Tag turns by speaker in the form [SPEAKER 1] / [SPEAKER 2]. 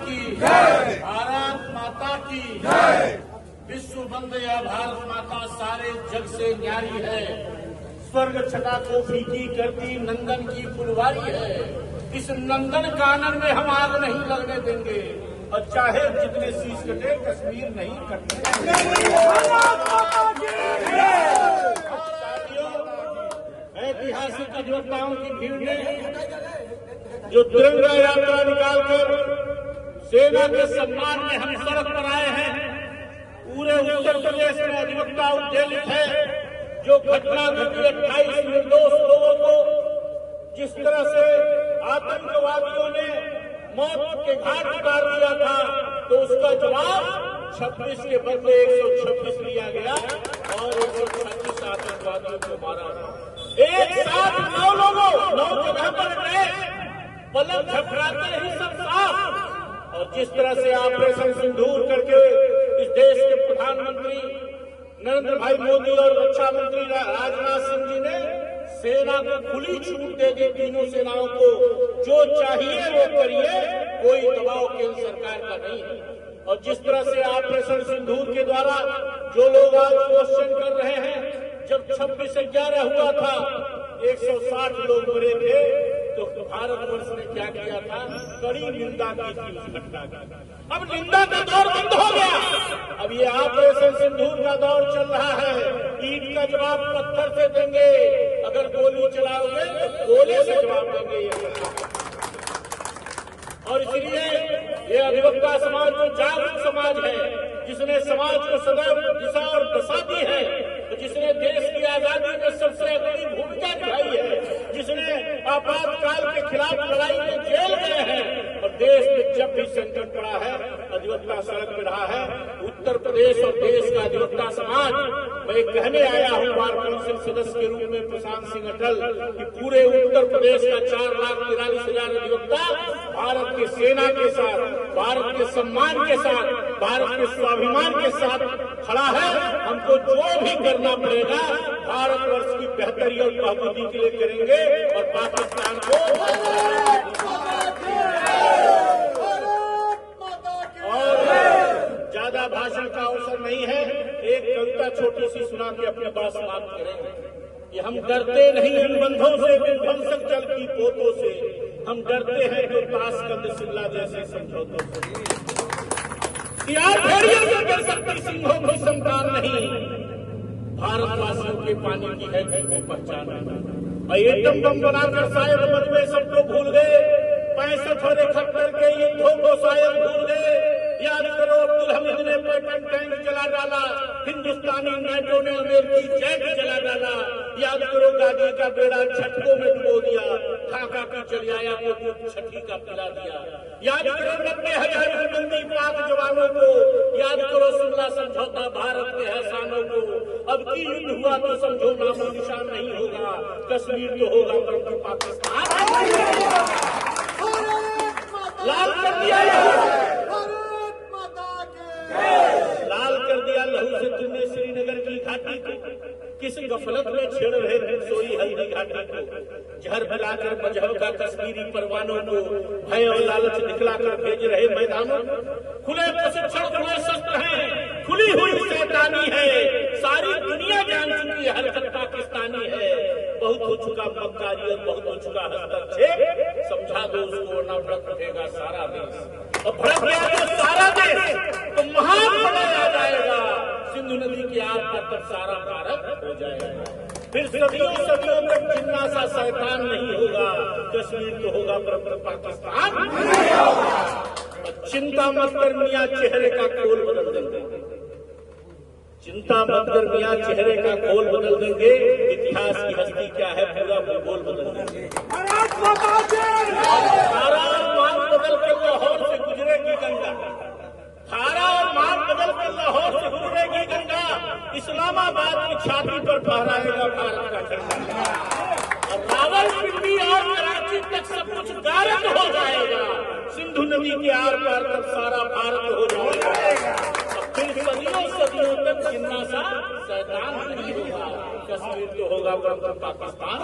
[SPEAKER 1] की जय, भारत माता की जय। विश्व बंद या भारत माता सारे जग से न्यारी है, स्वर्ग छटा को फीकी करती नंदन की फुलवारी है। इस नंदन कानन में हम आग नहीं लगने देंगे, और चाहे जितने शीश कटे कश्मीर नहीं कटने देंगे। ऐतिहासिक अधिवक्ताओं की भीड़ ने जो तिरंगा यात्रा निकालकर सेना के सम्मान में हम सड़क पर आए हैं, पूरे उत्तर प्रदेश में अधिवक्ता उद्वेलित है। जो घटना घटी 28 निर्दोष लोगों को जिस तरह से आतंकवादियों ने मौत के घाट उतार दिया था, तो उसका जवाब 26 के बदले 126 लिया गया और 126 आतंकवादियों को मारा। एक साथ 9 लोगों 9 जगह पर गए, पलक झपकाते ही सब साफ। और जिस तरह से ऑपरेशन सिंदूर करके इस देश के प्रधानमंत्री नरेंद्र भाई मोदी और रक्षा मंत्री राजनाथ सिंह जी ने सेना को खुली छूट दे दी, तीनों सेनाओं को जो चाहिए वो करिए, कोई दबाव केंद्र सरकार का नहीं है। और जिस तरह से ऑपरेशन सिंदूर के द्वारा जो लोग आज क्वेश्चन कर रहे हैं, जब 26/11 हुआ था 160 लोग मरे थे, तो भारतवर्ष ने क्या किया था? कड़ी निंदा की थी उस घटना की। अब निंदा का दौर बंद हो गया, अब ये ऑपरेशन सिंदूर का दौर चल रहा है। ईंट का जवाब पत्थर से देंगे, अगर गोली चलाओगे तो गोले से जवाब देंगे ये। और इसलिए ये अधिवक्ता समाज जो जागरूक समाज है, जिसने समाज को सदैव दिशा और दशा दी है, तो जिसने देश की आजादी में सबसे बड़ी भूमिका निभाई है, जिसने आपातकाल के खिलाफ लड़ाई में जेल गए हैं, और देश में जब भी संकट पड़ा है अधिवक्ता सड़क पे रहा है। उत्तर प्रदेश और देश का अधिवक्ता समाज, मैं कहने आया हूँ बार काउंसिल सदस्य के रूप में प्रशांत सिंह अटल, कि पूरे उत्तर प्रदेश का 4,43,000 अधिवक्ता भारत की सेना के साथ, भारत के सम्मान के साथ, भारत के स्वाभिमान के साथ खड़ा है। हमको जो भी करना पड़ेगा भारतवर्ष की बेहतरी और बहादुरी के लिए करेंगे, और पाकिस्तान को और ज्यादा भाषण का अवसर नहीं है। एक कविता छोटी सी सुना के अपने बात समाप्त करेंगे कि हम डरते नहीं इन बंधों से, विध्वंसक जल की पोतों से, हम डरते हैं तो ताशकंद शिमला जैसे समझौतों से। सियार भेड़ियों से डर सकती सिंहों की संतान नहीं, भारतवासियों के पानी की है जिनको पहचान। एटम बम बनाकर शायद मजबे सबको भूल गए, 65 और 71 के युद्धों को शायद भूल गए। याद करो अब्दुल हमीद ने पैटर्न टैंक जला डाला, हिंदुस्तानी नाइटों ने अमेरिकी जेट जला डाला। याद करो गांधी का बेड़ा झटकों में डुबो दिया, ढाका की चलियाया को छठी का पिला दिया। याद करो 90,000 बंदी पाक जवानों को, याद करो शिमला समझौता भारत के एहसानों को। अब की युद्ध हुआ तो समझो नामो निशान नहीं होगा, कश्मीर तो होगा परंतु पाकिस्तान लाल कर दिया, लाल कर दिया लहू से तुमने श्रीनगर की घाटी को। किस गफलत में छेड़ रहे थे सोई हल्दी घाटी को, जहर मिलाकर मजहब का कश्मीरी परवानों को, भय और लालच दिखलाकर भेज रहे मैदानों को। खुले प्रशिक्षण, खुले शस्त्र हैं, खुली हुई शैतानी है, सारी दुनिया जान चुकी है हरकत पाकिस्तानी है। बहुत हो चुका मक्कारी और बहुत हो चुका हस्तक्षेप, समझा दो उसको वरना भड़क उठेगा सारा देश। और भड़क गया तो सारा देश तो महान प्रलय आ जाएगा, सिंधु नदी के आर पार तक सारा भारत हो जाएगा। फिर सदियों सदियों तक जिन्ना सा शैतान नहीं होगा, कश्मीर तो होगा परंतु पाकिस्तान नहीं होगा। चिंता मत कर मियां चेहरे का खोल बदल देंगे, चिंता मत कर मियां चेहरे का खोल बदल देंगे, इतिहास की हस्ती क्या है पूरा भूगोल बदल देंगे। धारा और मार्ग बदल कर लाहौर से गुजरेगी गंगा, धारा और मार्ग बदल कर लाहौर से गुजरेगी गंगा, इस्लामाबाद की छाती पर फहराएगा भारत का झंडा। और रावलपिंडी और कराची तक सब कुछ गारद हो जाएगा, सिंधु नदी के आर पार तक सारा भारत हो जाएगा। फिर सदियों सदियों तक जिन्ना सा शैतान नहीं होगा, कश्मीर तो होगा परंतु पाकिस्तान।